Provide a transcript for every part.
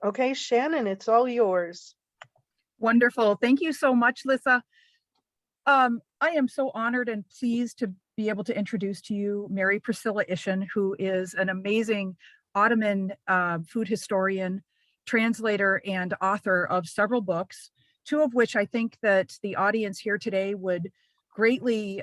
Okay, Shannon, it's all yours. Wonderful. Thank you so much, Lissa. I am so honored and pleased to be able to introduce to you Mary Priscilla Isin, who is an amazing Ottoman food historian, translator, and author of several books, two of which I think that the audience here today would greatly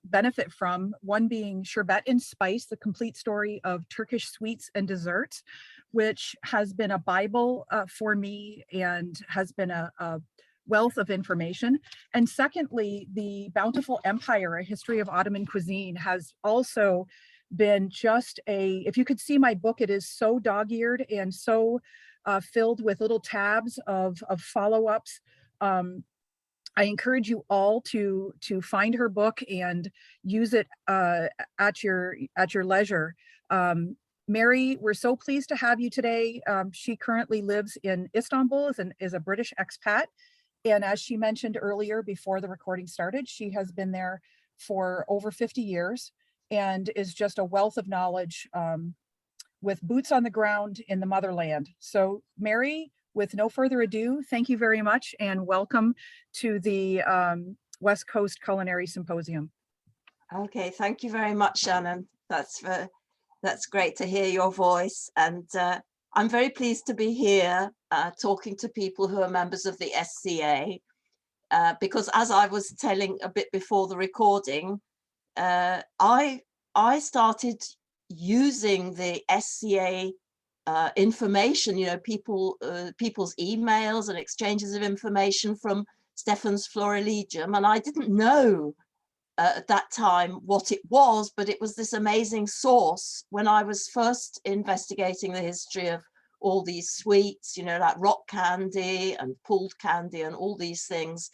benefit from, one being Sherbet and Spice, the complete story of Turkish sweets and desserts, which has been a Bible for me and has been a wealth of information. And secondly, the Bountiful Empire, A History of Ottoman Cuisine, has also been just if you could see my book, it is so dog-eared and so filled with little tabs of follow-ups. I encourage you all to find her book and use it at your leisure. Mary, we're so pleased to have you today. She currently lives in Istanbul, is a British expat. And as she mentioned earlier, before the recording started, she has been there for over 50 years and is just a wealth of knowledge with boots on the ground in the motherland. So Mary, with no further ado, thank you very much and welcome to the West Coast Culinary Symposium. Okay, thank you very much, Shannon. That's great to hear your voice. And I'm very pleased to be here talking to people who are members of the SCA, because as I was telling a bit before the recording, I started using the SCA information, you know, people's emails and exchanges of information from Stefan's Florilegium, and I didn't know at that time what it was, but it was this amazing source when I was first investigating the history of all these sweets, you know, like rock candy and pulled candy and all these things.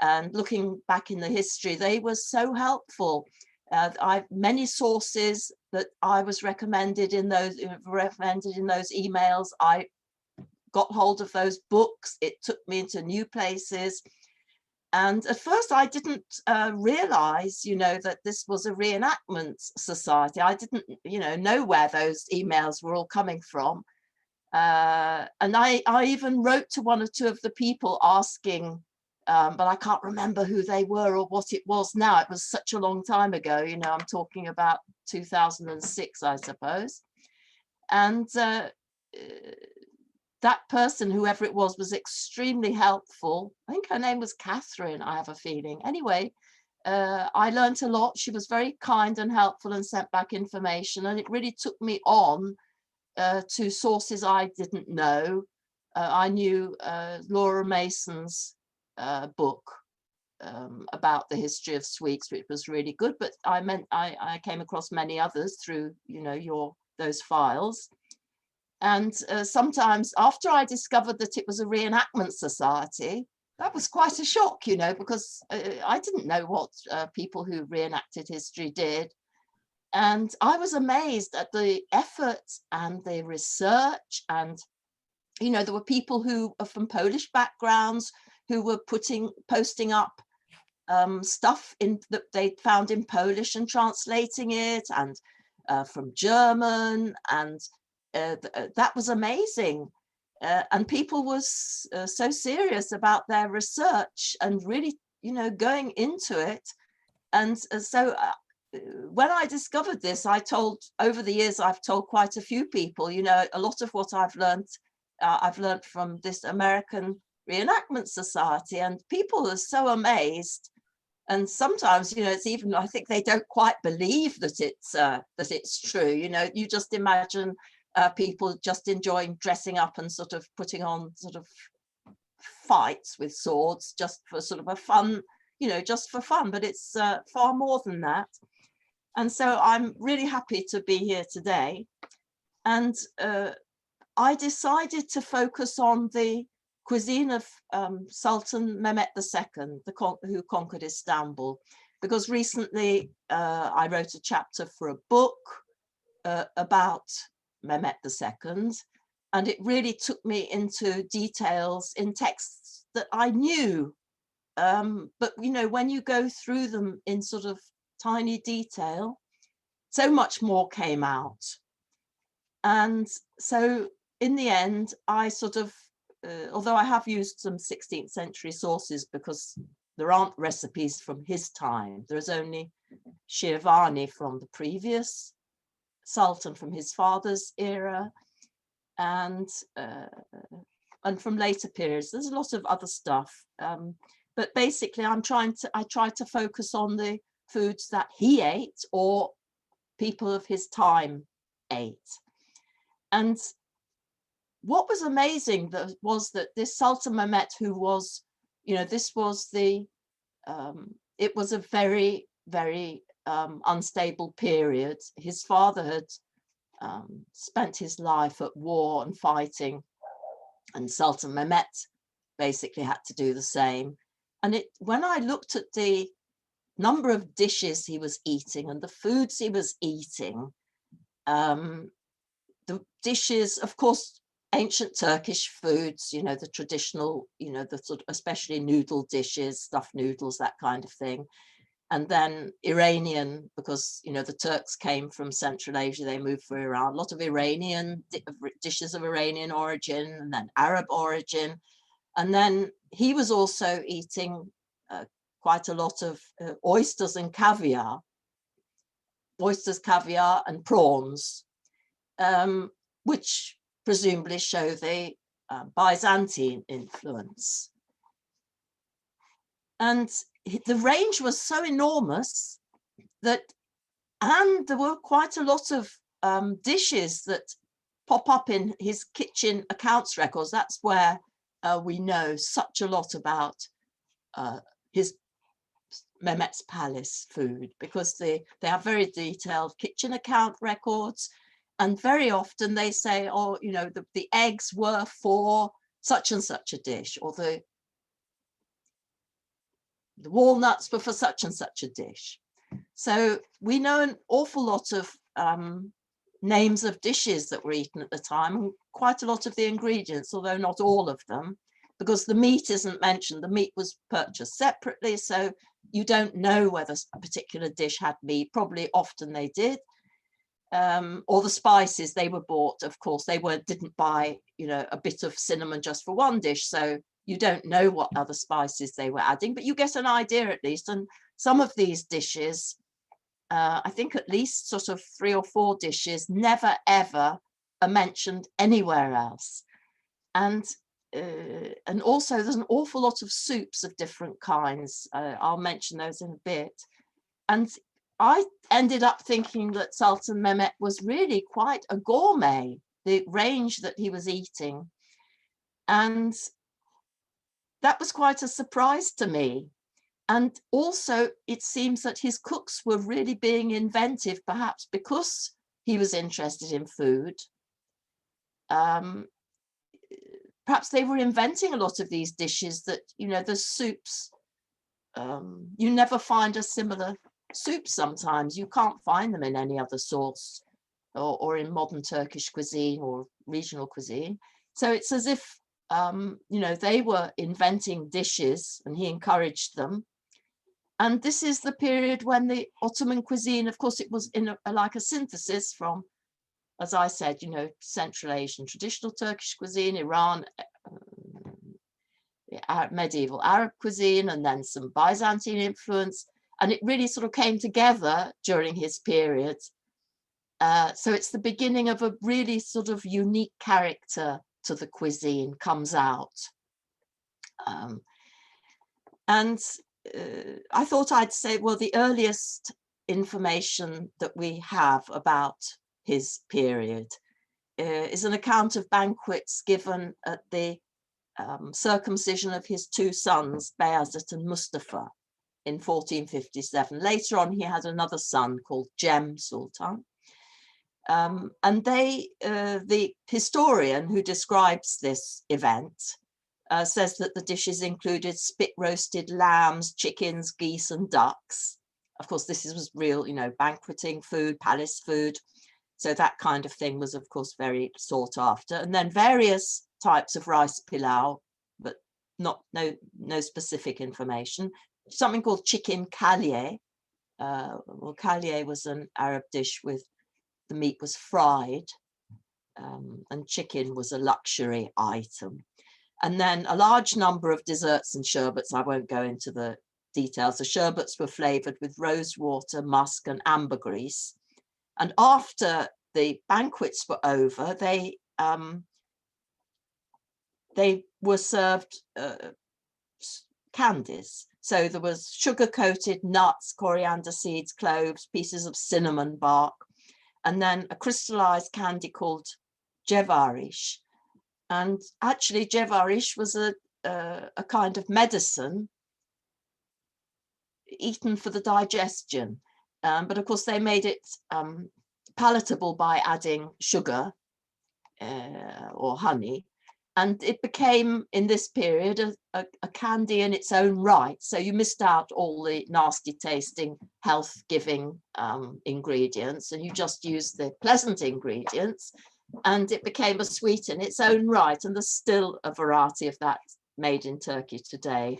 And looking back in the history, they were so helpful. Many sources that I was recommended in those emails. I got hold of those books. It took me into new places. And at first I didn't realize, you know, that this was a reenactment society. I didn't, you know where those emails were all coming from. And I even wrote to one or two of the people asking, but I can't remember who they were or what it was now. It was such a long time ago, you know, I'm talking about 2006, I suppose. And that person, whoever it was extremely helpful. I think her name was Catherine, I have a feeling. Anyway, I learned a lot. She was very kind and helpful and sent back information. And it really took me on to sources I didn't know. I knew Laura Mason's book about the history of sweets, which was really good. But I came across many others through, you know, those files. And sometimes after I discovered that it was a reenactment society, that was quite a shock, you know, because I didn't know what people who reenacted history did. And I was amazed at the effort and the research. And, you know, there were people who are from Polish backgrounds who were posting up stuff that they'd found in Polish and translating it, and from German, and that was amazing. And people was so serious about their research and really, you know, going into it. And so when I discovered this, over the years, I've told quite a few people, you know, a lot of what I've learned from this American Reenactment Society, and people are so amazed. And sometimes, you know, it's even, I think they don't quite believe that it's true. You know, you just imagine people just enjoying dressing up and sort of putting on sort of fights with swords just for sort of a fun, you know, just for fun, but it's far more than that. And so I'm really happy to be here today. And I decided to focus on the cuisine of Sultan Mehmet II, who conquered Istanbul, because recently I wrote a chapter for a book about Mehmet II, and it really took me into details in texts that I knew, but you know, when you go through them in sort of tiny detail, so much more came out. And so in the end, I sort of, although I have used some 16th century sources because there aren't recipes from his time, there's only Shirvani from the previous sultan from his father's era, and from later periods. There's a lot of other stuff, but basically I try to focus on the foods that he ate or people of his time ate. And what was amazing was that this Sultan Mehmet, who was, this was the, it was a very, very unstable period. His father had spent his life at war and fighting, and Sultan Mehmet basically had to do the same. And when I looked at the number of dishes he was eating and the foods he was eating, the dishes, of course, ancient Turkish foods, the traditional, the sort of, especially noodle dishes, stuffed noodles, that kind of thing. And then Iranian, because, the Turks came from Central Asia, they moved through Iran, a lot of Iranian dishes of Iranian origin, and then Arab origin. And then he was also eating quite a lot of oysters and caviar, and prawns, which presumably show the Byzantine influence. And the range was so enormous and there were quite a lot of dishes that pop up in his kitchen accounts records. That's where we know such a lot about his Mehmet's palace food, because they have very detailed kitchen account records, and very often they say, oh, the eggs were for such and such a dish, or the walnuts were for such and such a dish. So we know an awful lot of names of dishes that were eaten at the time, and quite a lot of the ingredients, although not all of them, because the meat isn't mentioned. The meat was purchased separately, so you don't know whether a particular dish had meat. Probably often they did. Or the spices, they were bought, of course. They didn't buy, a bit of cinnamon just for one dish, so you don't know what other spices they were adding, but you get an idea at least. And some of these dishes, I think at least sort of 3 or 4 dishes, never ever are mentioned anywhere else. And also there's an awful lot of soups of different kinds. I'll mention those in a bit. And I ended up thinking that Sultan Mehmet was really quite a gourmet, the range that he was eating. And that was quite a surprise to me. And also it seems that his cooks were really being inventive, perhaps because he was interested in food. Perhaps they were inventing a lot of these dishes that, the soups, you never find a similar soup sometimes. You can't find them in any other source, or in modern Turkish cuisine or regional cuisine. So it's as if, they were inventing dishes and he encouraged them. And this is the period when the Ottoman cuisine, of course, it was in like a synthesis from, as I said, Central Asian traditional Turkish cuisine, Iran, medieval Arab cuisine, and then some Byzantine influence. And it really sort of came together during his period. So it's the beginning of a really sort of unique character to the cuisine comes out. And I thought I'd say, well, the earliest information that we have about his period is an account of banquets given at the circumcision of his 2 sons, Bayazet and Mustafa, in 1457. Later on, he had another son called Cem Sultan. And the historian who describes this event says that the dishes included spit roasted lambs, chickens, geese, and ducks. Of course, this was real, banqueting food, palace food. So that kind of thing was, of course, very sought after. And then various types of rice pilau, but no specific information. Something called chicken kalye. Well, kalye was an Arab dish with the meat was fried. and chicken was a luxury item. And then a large number of desserts and sherbets. I won't go into the details. The sherbets were flavored with rose water, musk, and ambergris. And after the banquets were over, they were served candies. So there was sugar-coated nuts, coriander seeds, cloves, pieces of cinnamon bark, and then a crystallized candy called jevarish. And actually, jevarish was a kind of medicine eaten for the digestion. But of course, they made it palatable by adding sugar or honey. And it became, in this period, a candy in its own right. So you missed out all the nasty tasting, health-giving ingredients, and you just used the pleasant ingredients. And it became a sweet in its own right. And there's still a variety of that made in Turkey today.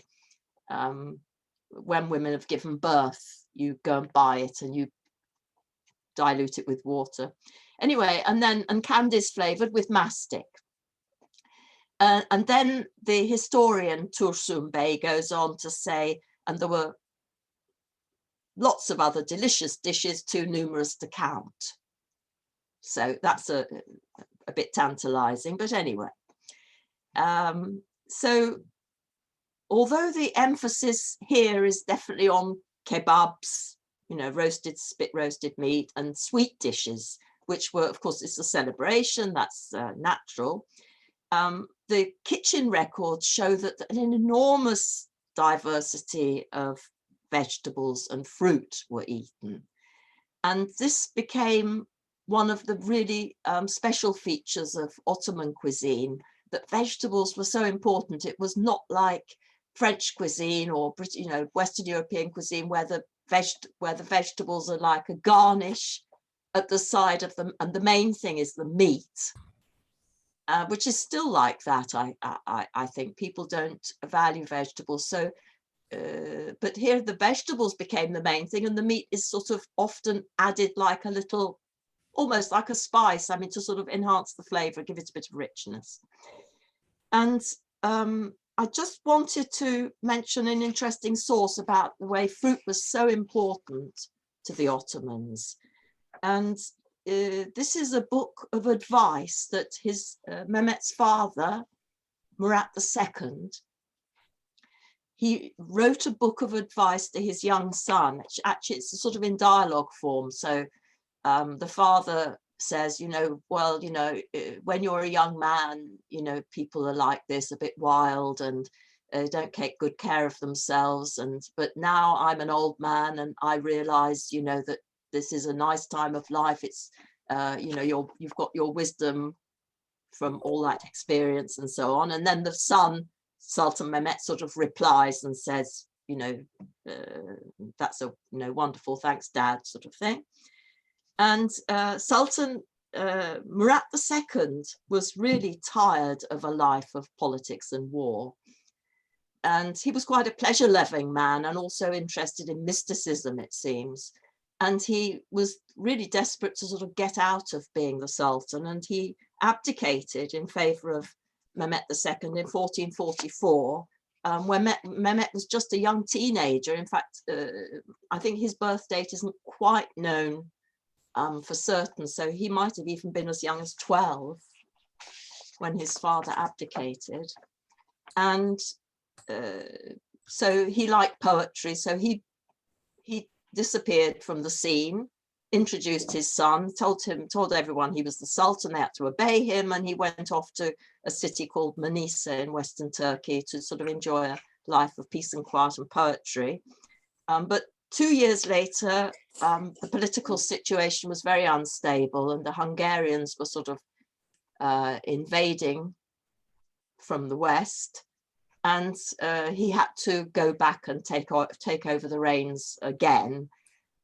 When women have given birth, you go and buy it and you dilute it with water. Anyway, and candies flavored with mastic. And then the historian Tursun Bey goes on to say, and there were lots of other delicious dishes too numerous to count. So that's a bit tantalizing, but anyway. So although the emphasis here is definitely on kebabs, you know, spit roasted meat, and sweet dishes, which were, of course, it's a celebration, that's natural. The kitchen records show that an enormous diversity of vegetables and fruit were eaten. And this became one of the really special features of Ottoman cuisine, that vegetables were so important. It was not like French cuisine or Western European cuisine where the vegetables are like a garnish at the side of them, and the main thing is the meat, which is still like that. I think people don't value vegetables. So, but here the vegetables became the main thing, and the meat is sort of often added like a little, almost like a spice. I mean, to sort of enhance the flavor, give it a bit of richness. And I just wanted to mention an interesting source about the way fruit was so important to the Ottomans. And this is a book of advice that his Mehmet's father, Murat II, he wrote a book of advice to his young son. Actually, it's sort of in dialogue form. So the father says, when you're a young man, people are like this, a bit wild, and don't take good care of themselves. But now I'm an old man, and I realize, that this is a nice time of life. It's, you've got your wisdom from all that experience and so on. And then the son, Sultan Mehmet, sort of replies and says, that's a wonderful, thanks, Dad, sort of thing. And Sultan Murat II was really tired of a life of politics and war. And he was quite a pleasure-loving man and also interested in mysticism, it seems. And he was really desperate to sort of get out of being the Sultan, and he abdicated in favor of Mehmet II in 1444, when Mehmet was just a young teenager. In fact, I think his birth date isn't quite known for certain, so he might have even been as young as 12 when his father abdicated. And so he liked poetry, so he disappeared from the scene, introduced his son, told everyone he was the Sultan, they had to obey him, and he went off to a city called Manisa in Western Turkey to sort of enjoy a life of peace and quiet and poetry. But 2 years later, the political situation was very unstable, and the Hungarians were sort of invading from the west, and he had to go back and take over the reins again.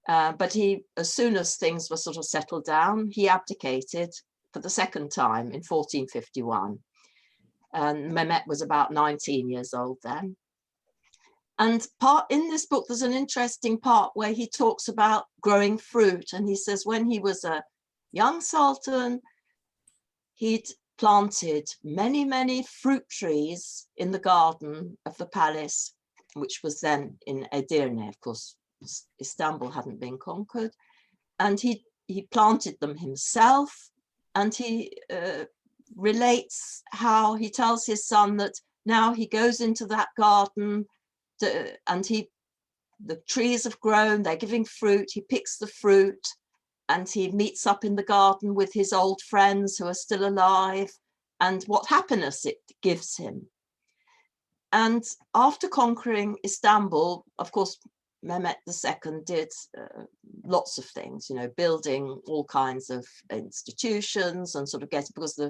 But as soon as things were sort of settled down, he abdicated for the second time in 1451. And Mehmet was about 19 years old then. And in this book, there's an interesting part where he talks about growing fruit. And he says when he was a young sultan, he'd planted many, many fruit trees in the garden of the palace, which was then in Edirne. Of course, Istanbul hadn't been conquered. And he planted them himself. And he relates how he tells his son that now he goes into that garden and the trees have grown, they're giving fruit, he picks the fruit, and he meets up in the garden with his old friends who are still alive, and what happiness it gives him. And after conquering Istanbul, of course, Mehmet II did lots of things, you know, building all kinds of institutions and sort of getting, because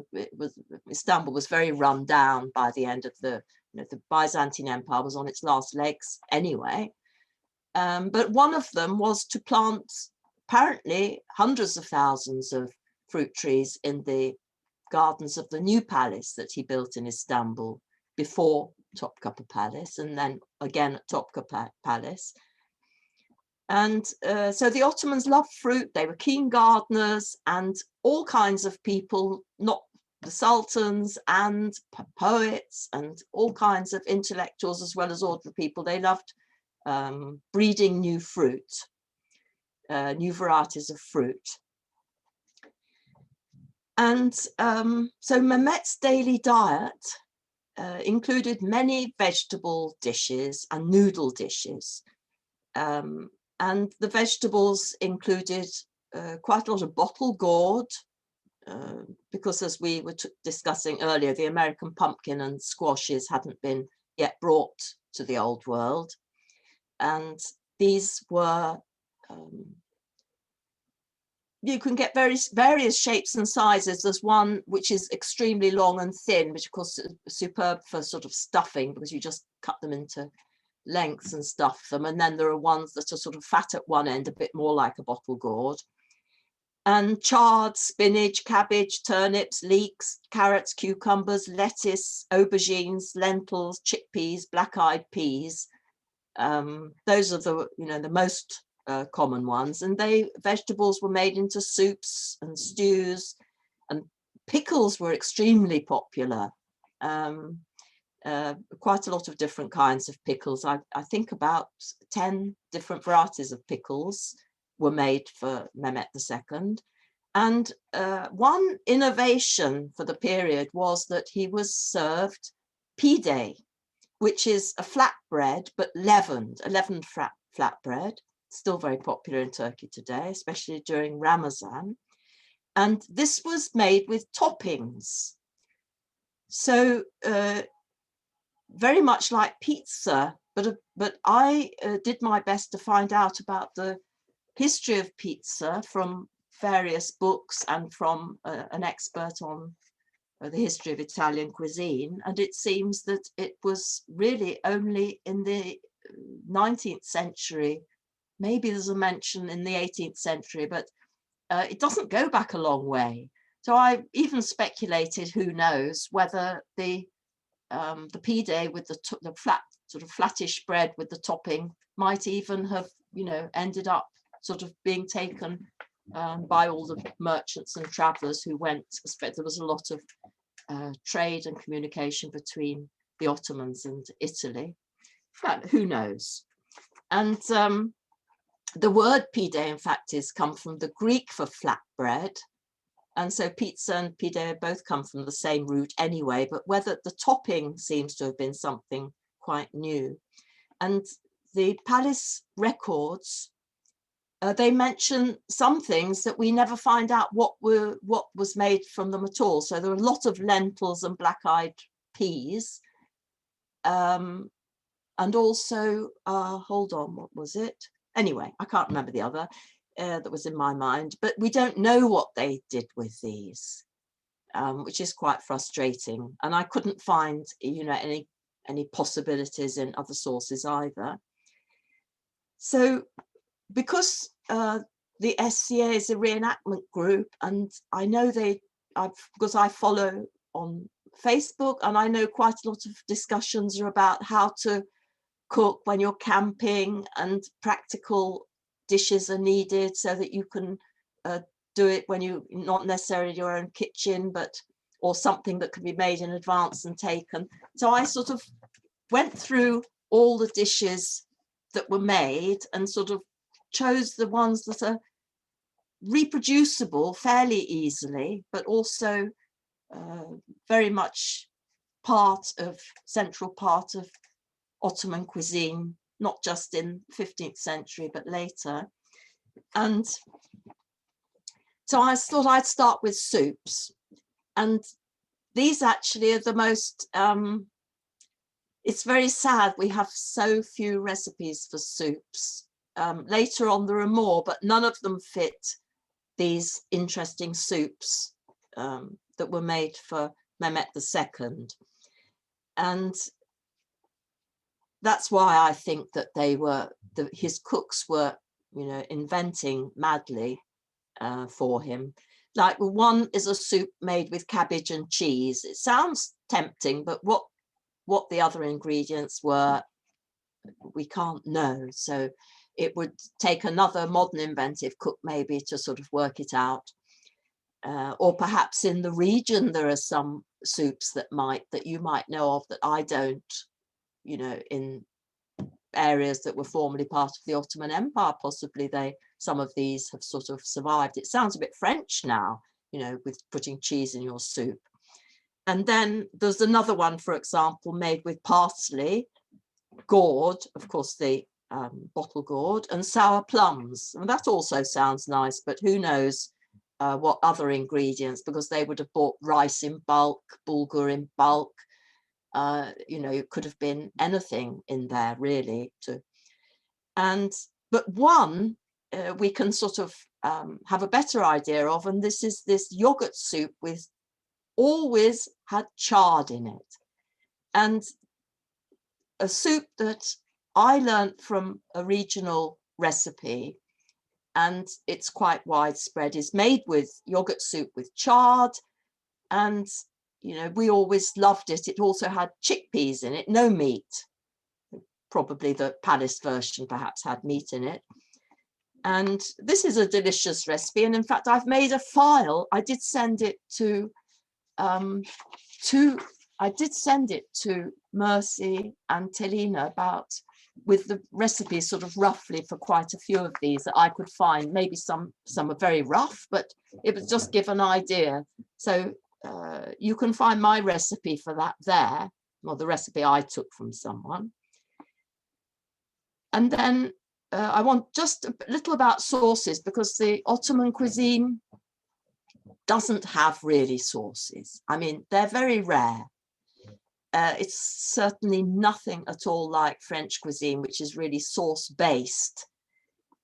Istanbul was very run down by the end of the Byzantine Empire was on its last legs anyway. But one of them was to plant apparently hundreds of thousands of fruit trees in the gardens of the new palace that he built in Istanbul before Topkapı Palace, and then again at Topkapı Palace. And so the Ottomans loved fruit, they were keen gardeners, and all kinds of people, not the sultans and poets and all kinds of intellectuals as well as ordinary people, they loved breeding new fruit, new varieties of fruit. And so Mehmet's daily diet included many vegetable dishes and noodle dishes. And the vegetables included quite a lot of bottle gourd, because as we were discussing earlier, the American pumpkin and squashes hadn't been yet brought to the old world. And these were, you can get various shapes and sizes. There's one which is extremely long and thin, which of course is superb for sort of stuffing, because you just cut them into lengths and stuff them. And then there are ones that are sort of fat at one end, a bit more like a bottle gourd. And chard, spinach, cabbage, turnips, leeks, carrots, cucumbers, lettuce, aubergines, lentils, chickpeas, black-eyed peas. Those are the most common ones. And vegetables were made into soups and stews, and pickles were extremely popular. Quite a lot of different kinds of pickles. I think about 10 different varieties of pickles were made for Mehmet II. And one innovation for the period was that he was served Pday, which is a flatbread, but leavened flatbread, still very popular in Turkey today, especially during Ramazan. And this was made with toppings. So very much like pizza, but I did my best to find out about the history of pizza from various books and from an expert on the history of Italian cuisine. And it seems that it was really only in the 19th century, maybe there's a mention in the 18th century, but it doesn't go back a long way. So I even speculated, who knows, whether the Pday with the flat, sort of flattish bread with the topping might even have, ended up sort of being taken by all the merchants and travelers who went. There was a lot of trade and communication between the Ottomans and Italy. But who knows? And the word Pday, in fact, come from the Greek for flatbread. And so pizza and Pday both come from the same root anyway, but whether the topping seems to have been something quite new. And the palace records, they mention some things that we never find out what was made from them at all. So there are a lot of lentils and black-eyed peas. And also, hold on, what was it? Anyway, I can't remember the other. That was in my mind, but we don't know what they did with these, which is quite frustrating. And I couldn't find, any possibilities in other sources either. So, because the SCA is a reenactment group, and I know because I follow on Facebook, and I know quite a lot of discussions are about how to cook when you're camping, and practical dishes are needed so that you can do it when you not necessarily your own kitchen, but or something that could be made in advance and taken. So I sort of went through all the dishes that were made and sort of chose the ones that are reproducible fairly easily, but also very much central part of Ottoman cuisine, not just in 15th century, but later. And so I thought I'd start with soups. And these actually are the most, it's very sad we have so few recipes for soups. Later on there are more, but none of them fit these interesting soups that were made for Mehmet II. And that's why I think that his cooks were, inventing madly for him. Like one is a soup made with cabbage and cheese. It sounds tempting, but what the other ingredients were, we can't know. So it would take another modern inventive cook maybe to sort of work it out. Or perhaps in the region there are some soups that you might know of that I don't, in areas that were formerly part of the Ottoman Empire, possibly some of these have sort of survived. It sounds a bit French now, with putting cheese in your soup. And then there's another one, for example, made with parsley, gourd, of course, the bottle gourd, and sour plums. And that also sounds nice, but who knows what other ingredients, because they would have bought rice in bulk, bulgur in bulk. It could have been anything in there really. But one we can sort of have a better idea of, and this is this yogurt soup with always had chard in it. And a soup that I learnt from a regional recipe, and it's quite widespread, is made with yogurt soup with chard. And we always loved it. It also had chickpeas in it, no meat. Probably the palace version perhaps had meat in it. And this is a delicious recipe. And in fact, I've made a file. I did send it to Mercy and Telina with the recipes sort of roughly for quite a few of these that I could find. Maybe some are very rough, but it would just give an idea. So you can find my recipe for that there, or the recipe I took from someone. And then I want just a little about sauces, because the Ottoman cuisine doesn't have really sauces. I mean, they're very rare. It's certainly nothing at all like French cuisine, which is really sauce based.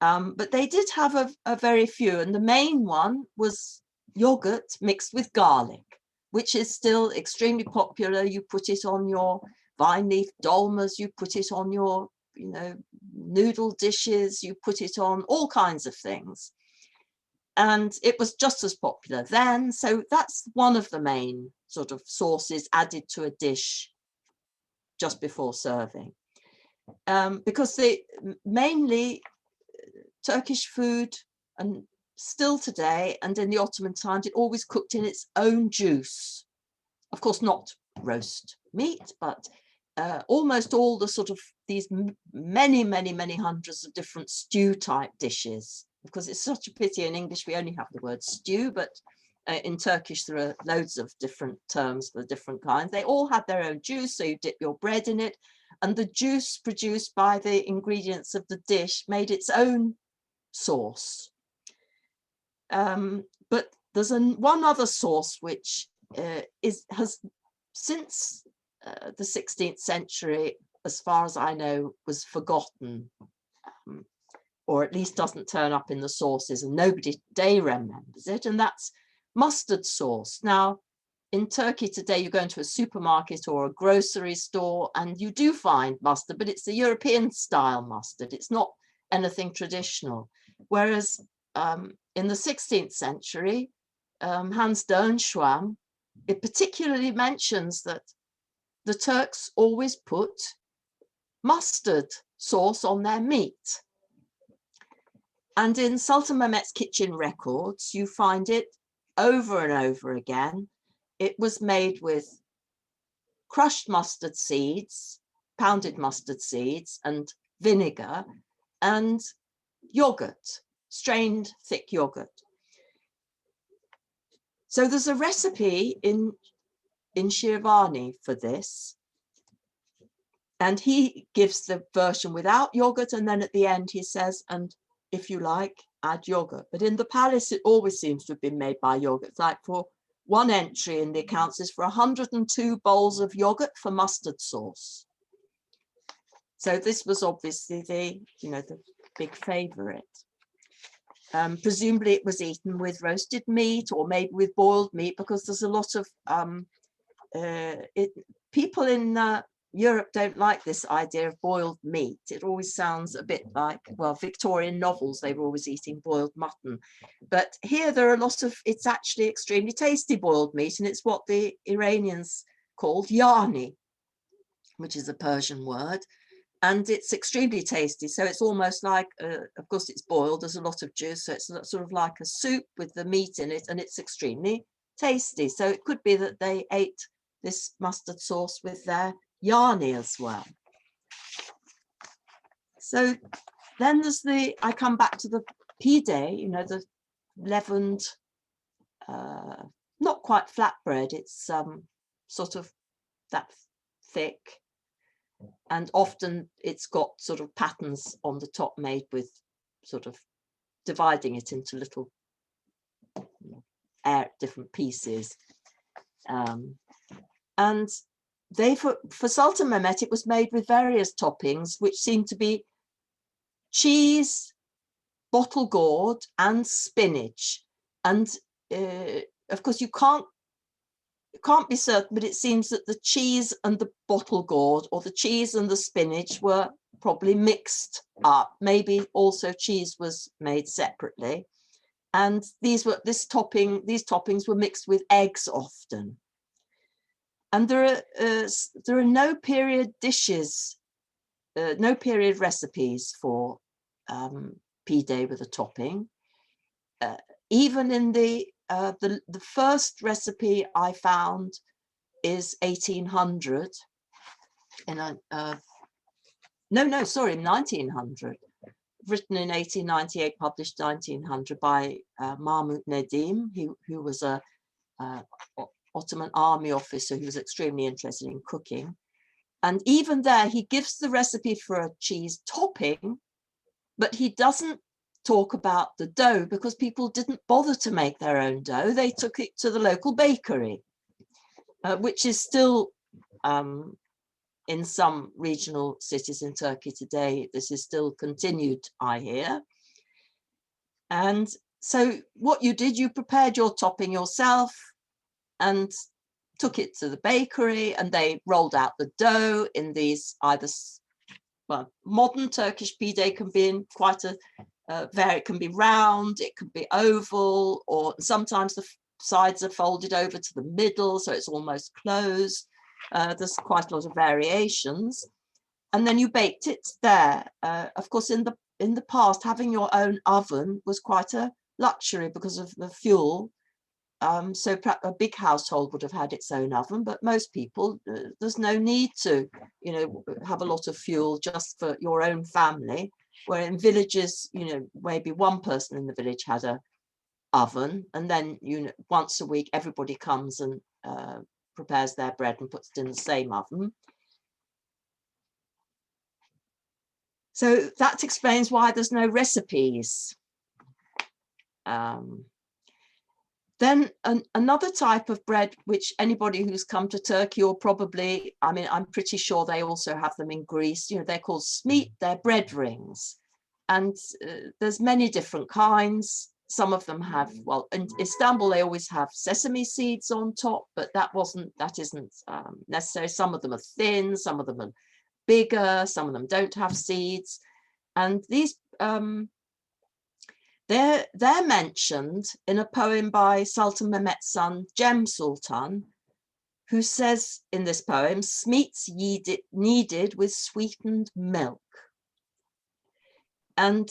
But they did have a very few, and the main one was yogurt mixed with garlic, which is still extremely popular. You put it on your vine leaf dolmas, you put it on your, noodle dishes, you put it on all kinds of things. And it was just as popular then. So that's one of the main sort of sauces added to a dish just before serving. Because mainly Turkish food, and still today and in the Ottoman times, it always cooked in its own juice. Of course, not roast meat, but almost all the sort of these many hundreds of different stew type dishes. Because it's such a pity in English we only have the word stew, but in Turkish there are loads of different terms for different kinds. They all had their own juice, so you dip your bread in it, and the juice produced by the ingredients of the dish made its own sauce. But there's one other sauce which has since the 16th century, as far as I know, was forgotten, or at least doesn't turn up in the sauces, and nobody today remembers it, and that's mustard sauce. Now, in Turkey today, you go into a supermarket or a grocery store and you do find mustard, but it's the European style mustard. It's not anything traditional. Whereas in the 16th century, Hans Dernschwam, it particularly mentions that the Turks always put mustard sauce on their meat. And in Sultan Mehmet's kitchen records, you find it over and over again. it was made with crushed mustard seeds, pounded mustard seeds, and vinegar, and yogurt, strained thick yogurt. So there's a recipe in Shirvani for this, and he gives the version without yogurt, and then at the end he says, and if you like, add yogurt. But in the palace it always seems to have been made by yogurt. It's like for one entry in the accounts is for 102 bowls of yogurt for mustard sauce. So this was obviously the big favorite. Presumably it was eaten with roasted meat or maybe with boiled meat, because there's a lot of people in Europe don't like this idea of boiled meat. It always sounds a bit like, well, Victorian novels, they were always eating boiled mutton. But here there are a lot of, it's actually extremely tasty boiled meat, and it's what the Iranians called yani, which is a Persian word. And it's extremely tasty. So it's almost like, of course, it's boiled. There's a lot of juice. So it's sort of like a soup with the meat in it. And it's extremely tasty. So it could be that they ate this mustard sauce with their yani as well. So then there's I come back to the Pday, the leavened, not quite flatbread. It's sort of that thick. And often it's got sort of patterns on the top made with sort of dividing it into little different pieces. And for Sultan Mehmet, it was made with various toppings, which seemed to be cheese, bottle gourd, and spinach. And of course, you can't be certain, but it seems that the cheese and the bottle gourd, or the cheese and the spinach, were probably mixed up. Maybe also cheese was made separately, and these toppings were mixed with eggs often. And there are no period dishes, no period recipes for Pday with a topping. Even in the first recipe I found is 1800, in 1900, written in 1898, published 1900 by Mahmud Nedim, who was a Ottoman army officer who was extremely interested in cooking. And even there, he gives the recipe for a cheese topping, but he doesn't talk about the dough, because people didn't bother to make their own dough. They took it to the local bakery, which is still in some regional cities in Turkey today. This is still continued, I hear. And so what you did, you prepared your topping yourself and took it to the bakery, and they rolled out the dough in these well, modern Turkish Pday can be in quite a it can be round, it could be oval, or sometimes the sides are folded over to the middle, so it's almost closed. There's quite a lot of variations. And then you baked it there. Of course, in the past, having your own oven was quite a luxury because of the fuel. So a big household would have had its own oven, but most people, there's no need to, have a lot of fuel just for your own family. Where in villages, maybe one person in the village had a oven, and then once a week everybody comes and prepares their bread and puts it in the same oven. So that explains why there's no recipes. Then another type of bread, which anybody who's come to Turkey, or probably, I'm pretty sure they also have them in Greece, they're called Smeat, they're bread rings. And there's many different kinds. Some of them have, well, in Istanbul, they always have sesame seeds on top, but that isn't necessary. Some of them are thin, some of them are bigger, some of them don't have seeds. And these, they're mentioned in a poem by Sultan Mehmet's son, Cem Sultan, who says in this poem, "Smeat's kneaded with sweetened milk." And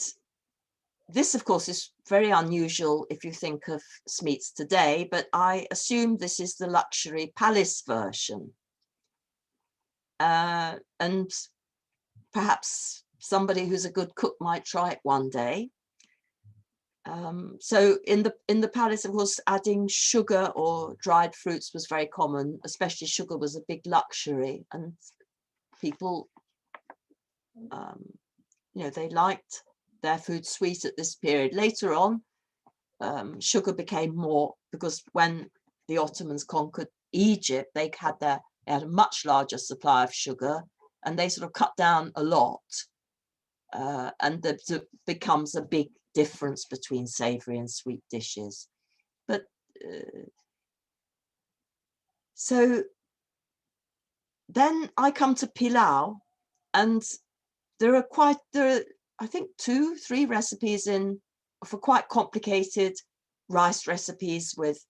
this, of course, is very unusual if you think of Smeats today, but I assume this is the luxury palace version. And perhaps somebody who's a good cook might try it one day. So in the palace, of course, adding sugar or dried fruits was very common. Especially sugar was a big luxury, and people, you know, they liked their food sweet at this period. Later on, sugar became more, because when the Ottomans conquered Egypt, they had a much larger supply of sugar, and they sort of cut down a lot, and there becomes a big difference between savory and sweet dishes. But so then I come to pilau, and there are I think 2-3 recipes for quite complicated rice recipes with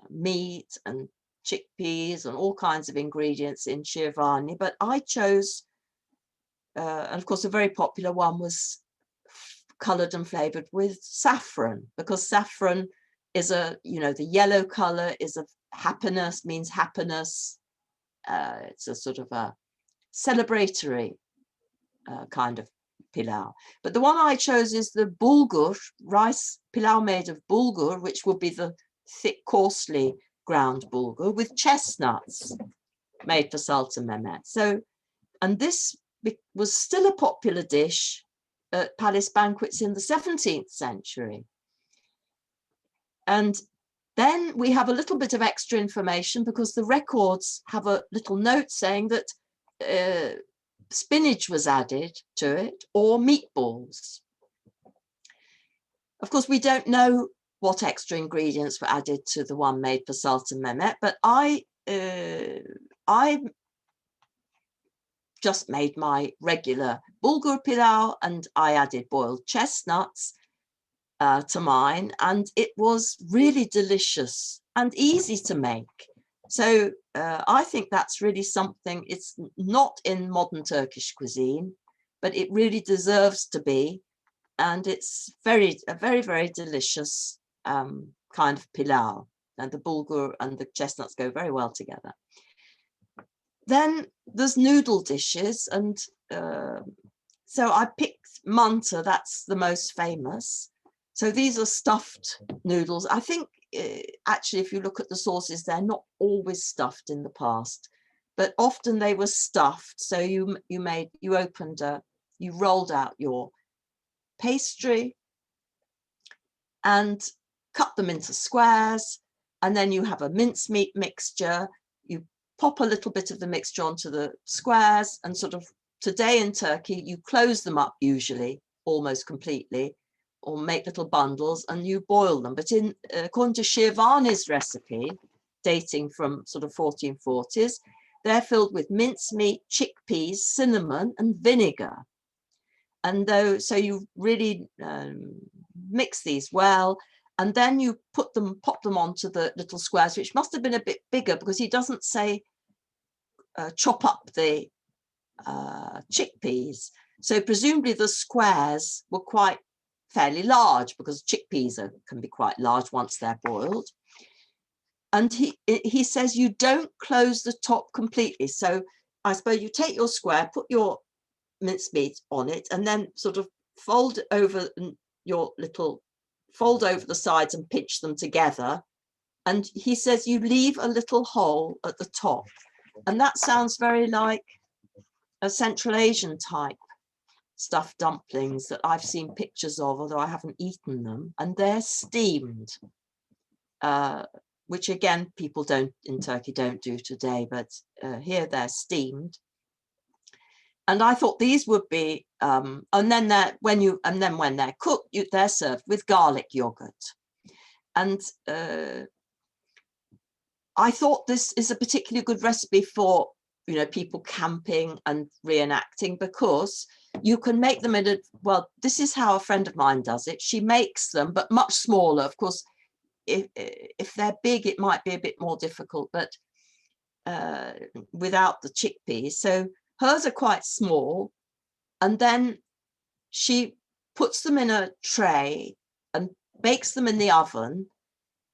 meat and chickpeas and all kinds of ingredients in shirvani. But I chose, and of course a very popular one was coloured and flavoured with saffron, because saffron is the yellow colour is of happiness, means happiness. It's a sort of a celebratory kind of pilau. But the one I chose is the bulgur rice pilau, made of bulgur, which would be the thick, coarsely ground bulgur, with chestnuts, made for Sultan Mehmet. So, and this was still a popular dish at palace banquets in the 17th century. And then we have a little bit of extra information, because the records have a little note saying that spinach was added to it, or meatballs. Of course, we don't know what extra ingredients were added to the one made for Sultan Mehmet, but I just made my regular bulgur pilau, and I added boiled chestnuts to mine, and it was really delicious and easy to make. So I think that's really something. It's not in modern Turkish cuisine, but it really deserves to be, and it's a very, very delicious kind of pilau, and the bulgur and the chestnuts go very well together. Then there's noodle dishes, and so I picked manta. That's the most famous. So these are stuffed noodles. I think actually, if you look at the sources, they're not always stuffed in the past, but often they were stuffed. So you rolled out your pastry and cut them into squares, and then you have a mincemeat mixture. You pop a little bit of the mixture onto the squares, and sort of, today in Turkey, you close them up usually almost completely, or make little bundles, and you boil them. But according to Shirvani's recipe, dating from sort of 1440s, they're filled with mincemeat, chickpeas, cinnamon, and vinegar. And so you really mix these well, and then you pop them onto the little squares, which must have been a bit bigger, because he doesn't say chop up the chickpeas. So presumably the squares were fairly large, because chickpeas can be quite large once they're boiled. And he says you don't close the top completely. So I suppose you take your square, put your mincemeat on it, and then sort of fold over the sides and pinch them together. And he says you leave a little hole at the top. And that sounds very like a Central Asian type stuffed dumplings that I've seen pictures of, although I haven't eaten them, and they're steamed, which again people in Turkey don't do today, but here they're steamed. And I thought these would be, and then when they're cooked, they're served with garlic yogurt. And I thought this is a particularly good recipe for people camping and reenacting, because you can make them this is how a friend of mine does it. She makes them, but much smaller. Of course, if they're big, it might be a bit more difficult, but without the chickpeas. So hers are quite small, and then she puts them in a tray and bakes them in the oven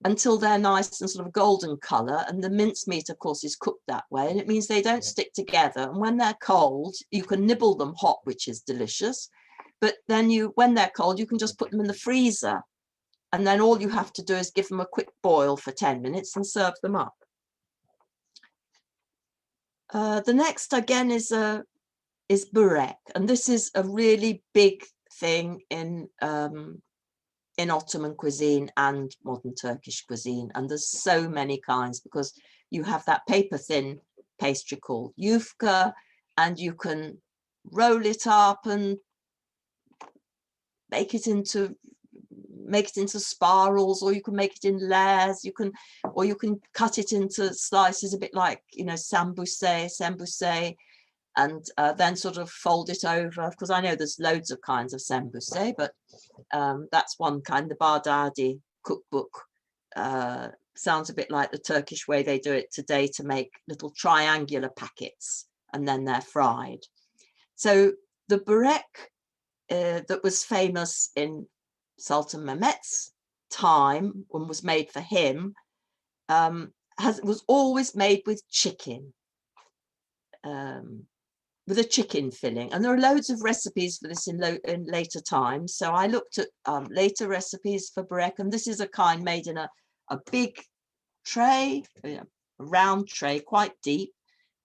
until they're nice and sort of golden color. And the mincemeat, of course, is cooked that way, and it means they don't stick together. And when they're cold, you can nibble them hot, which is delicious. But then when they're cold, you can just put them in the freezer. And then all you have to do is give them a quick boil for 10 minutes and serve them up. The next again is Borek, and this is a really big thing in Ottoman cuisine and modern Turkish cuisine, and there's so many kinds, because you have that paper thin pastry called yufka, and you can roll it up and make it into spirals, or you can make it in layers. You can cut it into slices, a bit like, you know, sembuse, and then sort of fold it over. Because I know there's loads of kinds of sembuse, but that's one kind. The Pday cookbook sounds a bit like the Turkish way they do it today, to make little triangular packets and then they're fried. So the Borek that was famous in Sultan Mehmet's time and was made for him was always made with chicken, with a chicken filling. And there are loads of recipes for this in later times. So I looked at later recipes for Borek, and this is a kind made in a big tray, a round tray, quite deep.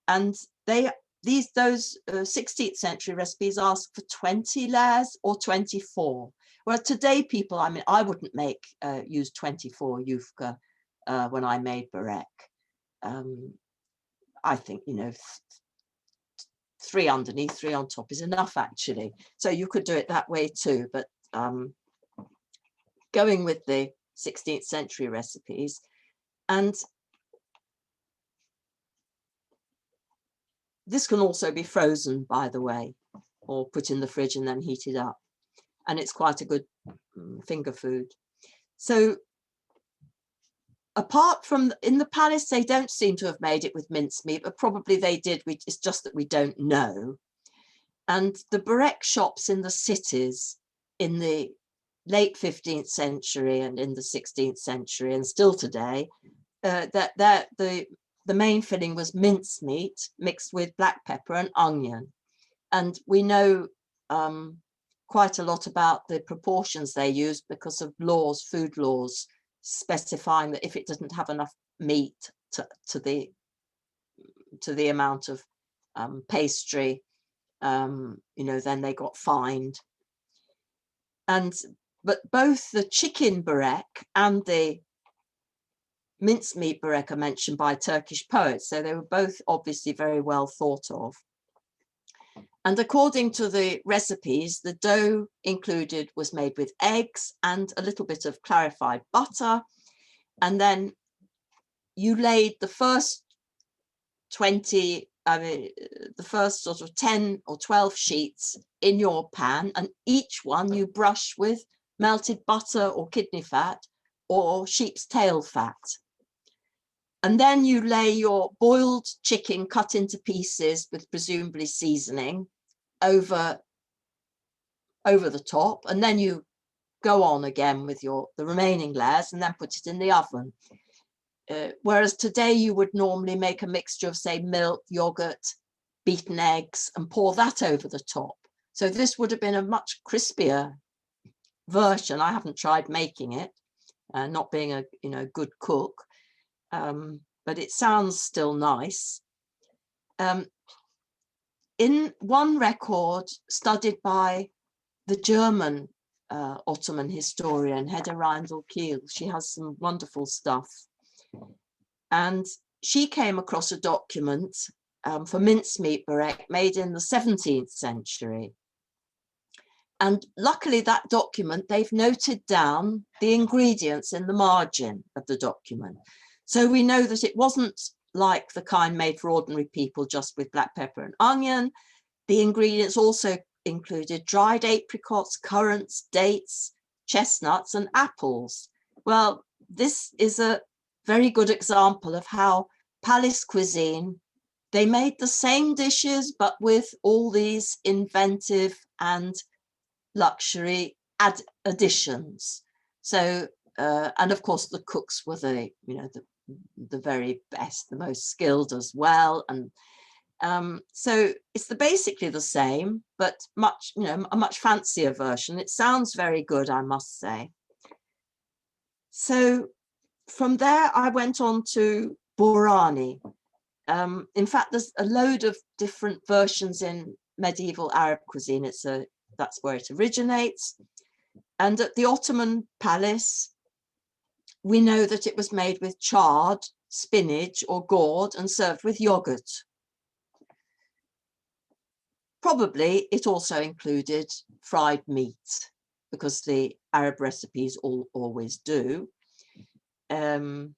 And those 16th century recipes ask for 20 layers or 24. Well, today people, I mean, I wouldn't use 24 yufka when I made Borek. I think, you know, 3 underneath, 3 on top is enough, actually. So you could do it that way too, but going with the 16th century recipes. And this can also be frozen, by the way, or put in the fridge and then heated up. And it's quite a good finger food. So apart from in the palace, they don't seem to have made it with mincemeat, but probably they did. It's just that we don't know. And the Borek shops in the cities in the late 15th century and in the 16th century, and still today, the main filling was mincemeat mixed with black pepper and onion. And we know quite a lot about the proportions they used because of laws, food laws, specifying that if it didn't have enough meat to the amount of pastry, you know, then they got fined. But both the chicken Borek and the mincemeat Borek are mentioned by Turkish poets, so they were both obviously very well thought of. And according to the recipes, the dough included was made with eggs and a little bit of clarified butter. And then you laid the first 20, the first sort of 10 or 12 sheets in your pan, and each one you brush with melted butter or kidney fat or sheep's tail fat. And then you lay your boiled chicken cut into pieces with presumably seasoning over the top, and then you go on again with the remaining layers and then put it in the oven. Whereas today you would normally make a mixture of, say, milk, yogurt, beaten eggs, and pour that over the top. So this would have been a much crispier version. I haven't tried making it, not being a good cook, but it sounds still nice. In one record studied by the German Ottoman historian Hedda Reindl-Kiel, she has some wonderful stuff, and she came across a document for mincemeat Borek made in the 17th century. And luckily that document, they've noted down the ingredients in the margin of the document. So we know that it wasn't like the kind made for ordinary people, just with black pepper and onion. The ingredients also included dried apricots, currants, dates, chestnuts, and apples. Well, this is a very good example of how palace cuisine, they made the same dishes, but with all these inventive and luxury additions. So, and of course the cooks were the, you know, the very best, the most skilled as well. And so it's basically the same, but much, you know, a much fancier version. It sounds very good, I must say. So from there, I went on to Borani. In fact, there's a load of different versions in medieval Arab cuisine. That's where it originates. And at the Ottoman palace, we know that it was made with chard, spinach or gourd and served with yogurt. Probably it also included fried meat, because the Arab recipes always do. Then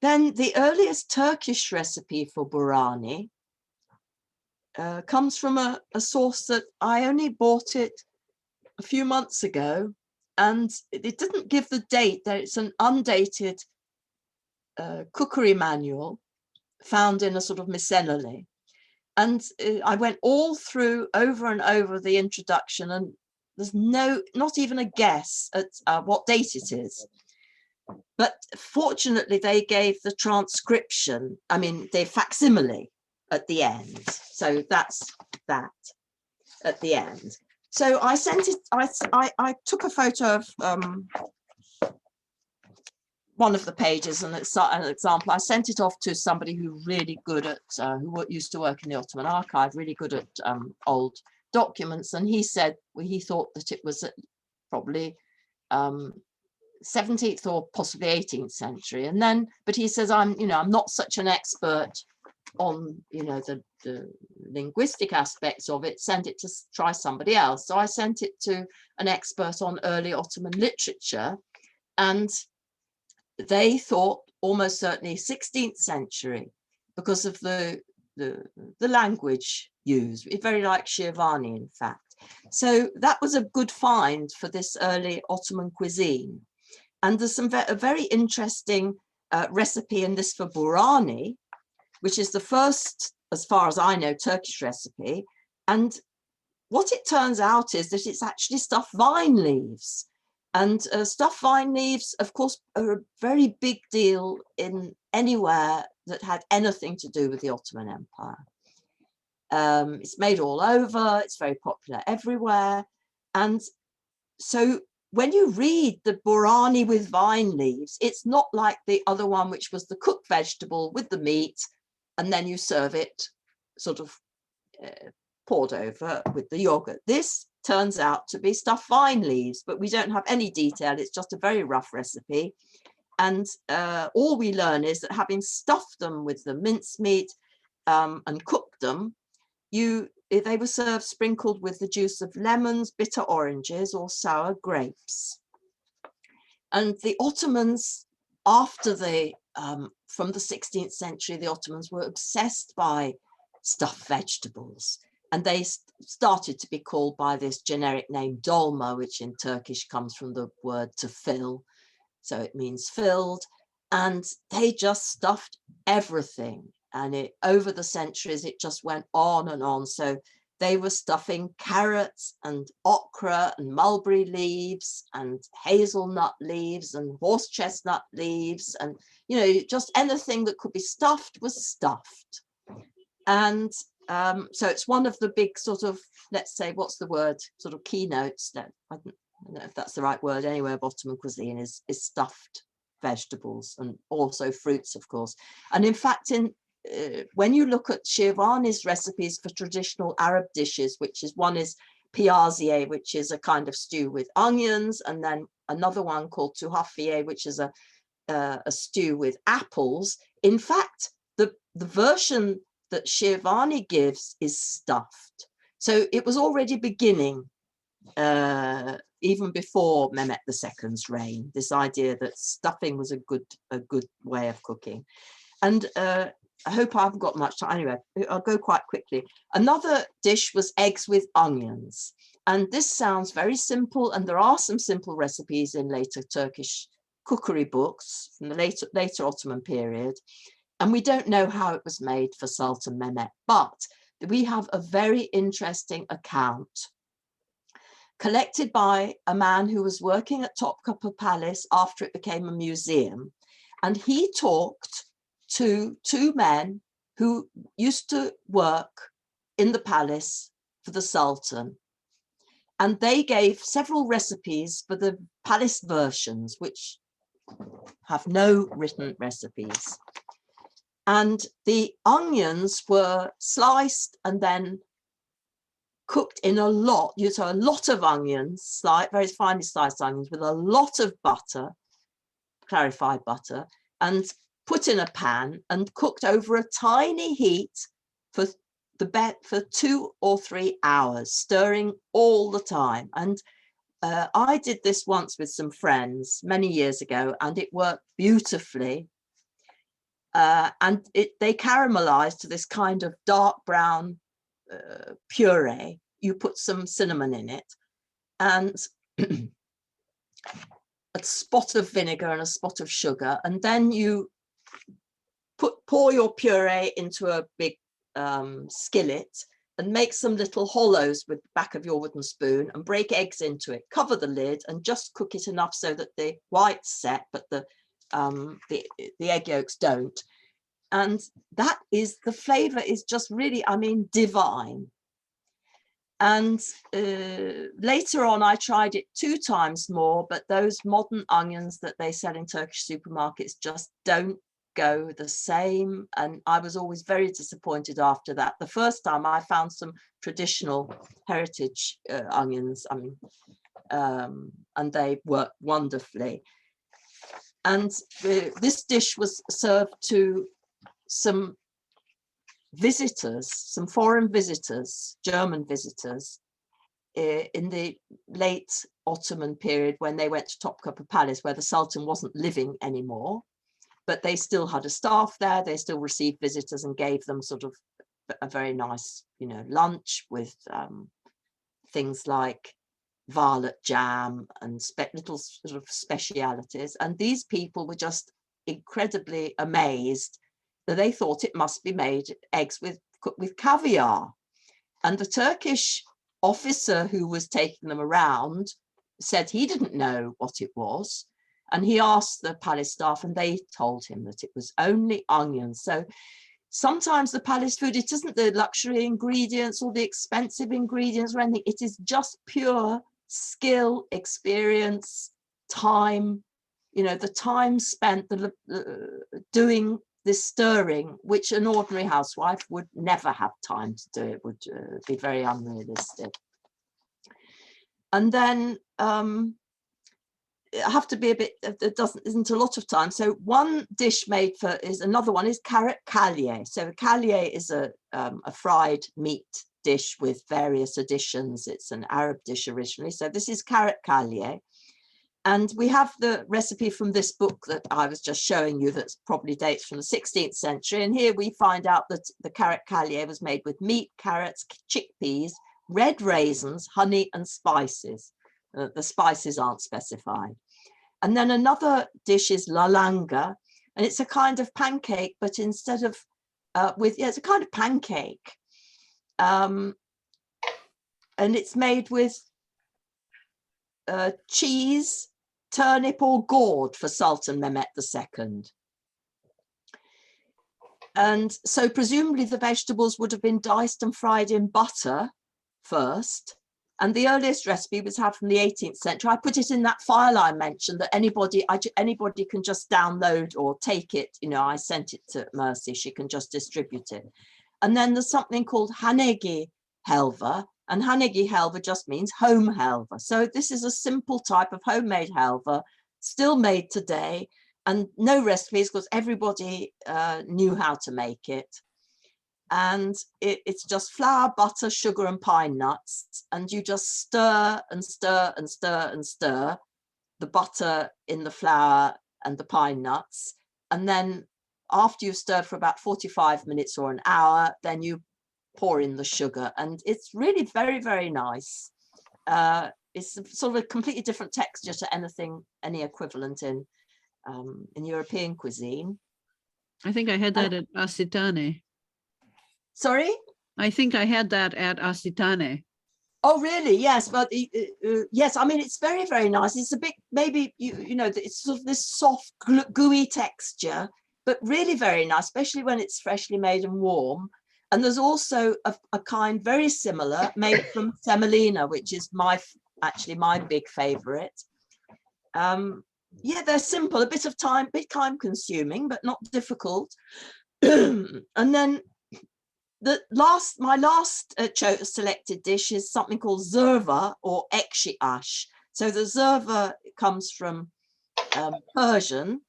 the earliest Turkish recipe for Burani comes from a source that I only bought it a few months ago, and it didn't give the date. It's an undated cookery manual found in a sort of miscellany. And I went all through over and over the introduction, and there's not even a guess at what date it is. But fortunately, they gave the transcription, I mean, the facsimile at the end. So that's that at the end. So I sent it, I took a photo of one of the pages and it's an example. I sent it off to somebody who really good at, who used to work in the Ottoman archive, really good at old documents. And he said, well, he thought that it was probably 17th or possibly 18th century. And then, but he says, I'm not such an expert on, the linguistic aspects of it, send it to try somebody else. So I sent it to an expert on early Ottoman literature, and they thought almost certainly 16th century because of the language used. It's very like Shirvani, in fact. So that was a good find for this early Ottoman cuisine. And there's a very interesting recipe in this for Burani, which is the first, as far as I know, Turkish recipe. And what it turns out is that it's actually stuffed vine leaves. And stuffed vine leaves, of course, are a very big deal in anywhere that had anything to do with the Ottoman Empire. It's made all over, it's very popular everywhere. And so when you read the Borani with vine leaves, it's not like the other one, which was the cooked vegetable with the meat, and then you serve it sort of poured over with the yogurt. This turns out to be stuffed vine leaves, but we don't have any detail. It's just a very rough recipe. And all we learn is that having stuffed them with the mincemeat and cooked them, they were served sprinkled with the juice of lemons, bitter oranges, or sour grapes. And the Ottomans, after from the 16th century, the Ottomans were obsessed by stuffed vegetables. And they started to be called by this generic name dolma, which in Turkish comes from the word to fill. So it means filled. And they just stuffed everything. And over the centuries, it just went on and on. So they were stuffing carrots and okra and mulberry leaves and hazelnut leaves and horse chestnut leaves. And, just anything that could be stuffed was stuffed. And so it's one of the big sort of, let's say, what's the word, sort of keynotes, I don't know if that's the right word anyway, of Ottoman cuisine is stuffed vegetables and also fruits, of course. And in fact, when you look at Shirvani's recipes for traditional Arab dishes, one is piaziye, which is a kind of stew with onions, and then another one called tuhafiye, which is a stew with apples. In fact, the version that Shirvani gives is stuffed. So it was already beginning even before Mehmet II's reign, this idea that stuffing was a good way of cooking. And I hope I haven't got much time. Anyway, I'll go quite quickly. Another dish was eggs with onions. And this sounds very simple. And there are some simple recipes in later Turkish cookery books from the later Ottoman period. And we don't know how it was made for Sultan Mehmet. But we have a very interesting account collected by a man who was working at Topkapi Palace after it became a museum. And he talked to two men who used to work in the palace for the Sultan. And they gave several recipes for the palace versions, which have no written recipes. And the onions were sliced and then cooked in a lot, so a lot of onions, very finely sliced onions with a lot of butter, clarified butter, and put in a pan and cooked over a tiny heat for 2 or 3 hours, stirring all the time. And I did this once with some friends many years ago, and it worked beautifully. And they caramelized to this kind of dark brown puree. You put some cinnamon in it and a spot of vinegar and a spot of sugar, and then you pour your puree into a big skillet and make some little hollows with the back of your wooden spoon and break eggs into it, cover the lid and just cook it enough so that the whites set but the egg yolks don't. And that is, the flavor is just really, I mean, divine. And later on, I tried it 2 times more, but those modern onions that they sell in Turkish supermarkets just don't go the same. And I was always very disappointed after that. The first time I found some traditional heritage onions, and they worked wonderfully. And this dish was served to some visitors, some foreign visitors, German visitors, in the late Ottoman period when they went to Topkapi Palace, where the Sultan wasn't living anymore, but they still had a staff there. They still received visitors and gave them sort of a very nice, lunch with things like violet jam and little sort of specialities. And these people were just incredibly amazed that they thought it must be made eggs cooked with caviar. And the Turkish officer who was taking them around said he didn't know what it was. And he asked the palace staff and they told him that it was only onions. So sometimes the palace food, it isn't the luxury ingredients or the expensive ingredients or anything. It is just pure skill, experience, time, the time spent doing this stirring, which an ordinary housewife would never have time to do. It would be very unrealistic. And then it have to be a bit, isn't a lot of time. So one dish made for another one is carrot caille. So caille is a fried meat dish with various additions. It's an Arab dish originally. So this is carrot caille. And we have the recipe from this book that I was just showing you that's probably dates from the 16th century. And here we find out that the carrot caille was made with meat, carrots, chickpeas, red raisins, honey and spices. The spices aren't specified. And then another dish is lalanga, and it's a kind of pancake, but instead of it's a kind of pancake. And it's made with cheese, turnip or gourd for Sultan Mehmet II. And so presumably the vegetables would have been diced and fried in butter first. And the earliest recipe was had from the 18th century. I put it in that file I mentioned that anybody can just download or take it. I sent it to Mercy, she can just distribute it. And then there's something called hanegi helva, and hanegi helva just means home helva. So this is a simple type of homemade helva, still made today, and no recipes because everybody knew how to make it. And it's just flour, butter, sugar, and pine nuts. And you just stir and stir and stir and stir the butter in the flour and the pine nuts. And then after you've stirred for about 45 minutes or an hour, then you pour in the sugar. And it's really very, very nice. It's sort of a completely different texture to any equivalent in European cuisine. I think I had that at Asitane. Sorry? I think I had that at Asitane. Oh, really? Yes. But yes, I mean, it's very, very nice. It's a bit, maybe, you know, it's sort of this soft, gooey texture, but really very nice, especially when it's freshly made and warm. And there's also a kind very similar made from semolina, which is actually my big favorite. Yeah, they're simple, a bit time consuming, but not difficult. And then my last selected dish is something called zerva or Ekshi ash. So the zerva comes from Persian.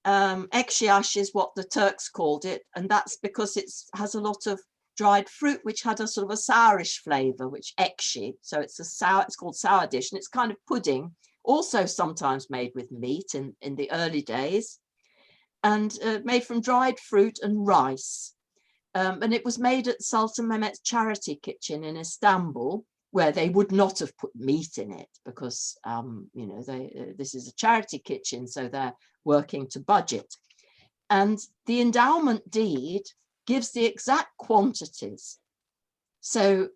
Ekshi ash is what the Turks called it, and that's because it has a lot of dried fruit which had a sort of a sourish flavor, which Ekshi. So it's called sour dish, and it's kind of pudding, also sometimes made with meat in the early days, and made from dried fruit and rice. And it was made at Sultan Mehmet's charity kitchen in Istanbul, where they would not have put meat in it because, you know, this is a charity kitchen, so they're working to budget. And the endowment deed gives the exact quantities. So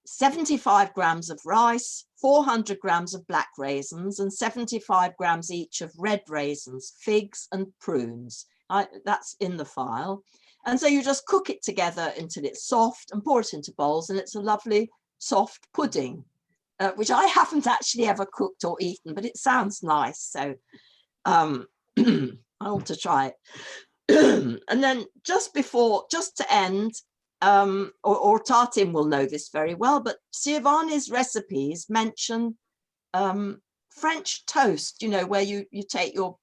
75 grams of rice, 400 grams of black raisins, and 75 grams each of red raisins, figs, and prunes. That's in the file. And so you just cook it together until it's soft and pour it into bowls, and it's a lovely soft pudding, which I haven't actually ever cooked or eaten, but it sounds nice. So I want to try it. And then just to end, or Tartin will know this very well, but Siavani's recipes mention French toast, you know, where you take your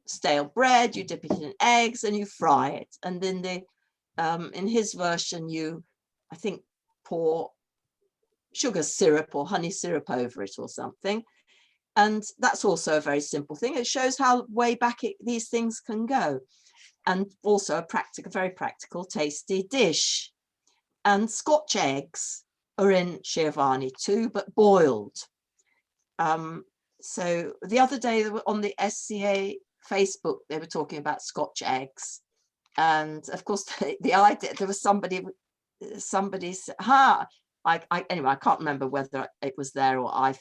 stale bread, you dip it in eggs and you fry it. And then in his version, I think, pour sugar syrup or honey syrup over it or something. And that's also a very simple thing. It shows how way back these things can go. And also a very practical, tasty dish. And Scotch eggs are in Siavani too, but boiled. So the other day on the SCA Facebook, they were talking about Scotch eggs. And of course, the idea, there was somebody said, anyway, I can't remember whether it was there or I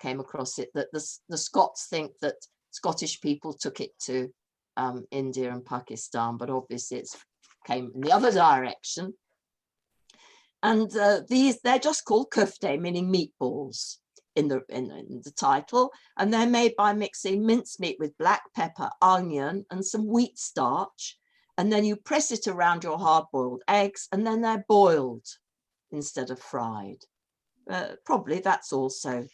came across it, that the Scots think that Scottish people took it to India and Pakistan, but obviously it came in the other direction. And they're just called Pday, meaning meatballs in the title, and they're made by mixing mincemeat with black pepper, onion, and some wheat starch, and then you press it around your hard-boiled eggs, and then they're boiled instead of fried. Probably that's also,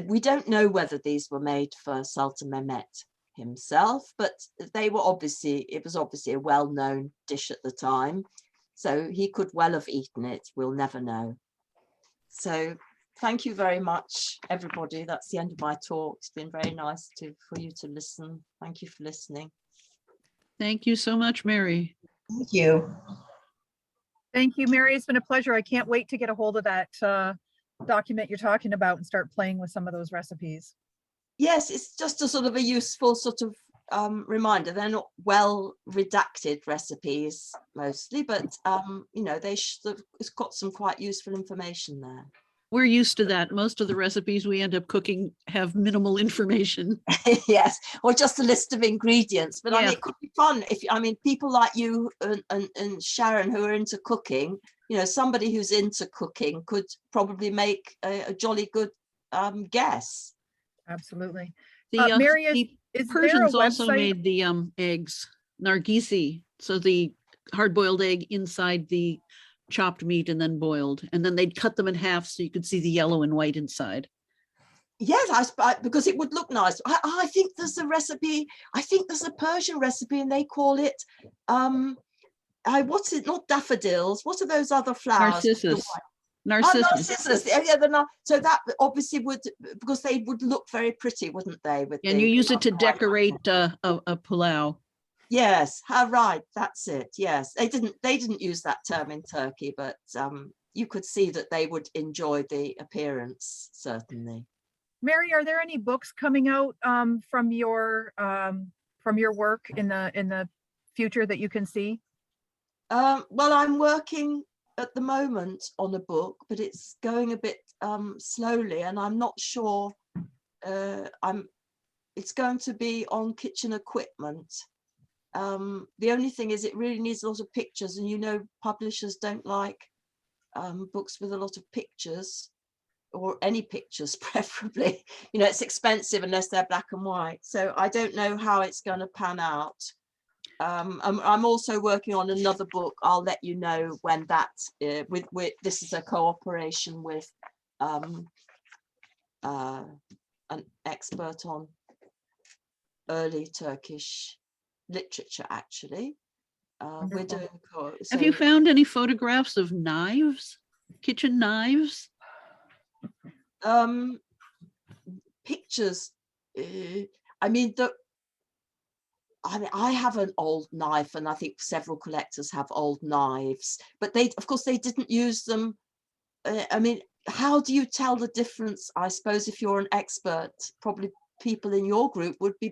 we don't know whether these were made for Sultan Mehmet himself, but it was obviously a well-known dish at the time, so he could well have eaten it. We'll never know. So thank you very much, everybody. That's the end of my talk. It's been very nice for you to listen. Thank you for listening. Thank you so much, Mary. Thank you. Thank you, Mary. It's been a pleasure. I can't wait to get a hold of that document you're talking about and start playing with some of those recipes. Yes, it's just a sort of a useful sort of reminder. They're not well redacted recipes mostly, but you know, it's got some quite useful information there. We're used to that. Most of the recipes we end up cooking have minimal information. Yes, or just a list of ingredients. But Yeah. I mean, it could be fun if, I mean, people like you and Sharon who are into cooking, you know, somebody who's into cooking could probably make a jolly good guess. Absolutely. The, Mary, is there a Persians also website? made the eggs, nargisi, so the hard-boiled egg inside the chopped meat and then boiled, and then they'd cut them in half so you could see the yellow and white inside. Yes, because it would look nice. I think there's a recipe. I think there's a Persian recipe, and they call it what's it? Not daffodils. What are those other flowers? Narcissus. Narcissus. Yeah, so that obviously would, because they would look very pretty, wouldn't they? And you use it to decorate a pulao. Yes, right. That's it. Yes, they didn't use that term in Turkey, but you could see that they would enjoy the appearance, certainly. Mary, are there any books coming out from your work in the future that you can see? Well, I'm working at the moment on a book, but it's going a bit slowly, and I'm not sure. It's going to be on kitchen equipment. The only thing is it really needs a lot of pictures, and you know publishers don't like books with a lot of pictures, or any pictures preferably. You know, it's expensive unless they're black and white. So I don't know how it's going to pan out. I'm also working on another book. I'll let you know when that with this is a cooperation with an expert on early Turkish literature, actually. We're doing Have you found any photographs of knives, kitchen knives? Pictures. I mean, I have an old knife, and I think several collectors have old knives, but of course, they didn't use them. I mean, how do you tell the difference? I suppose if you're an expert, probably people in your group would be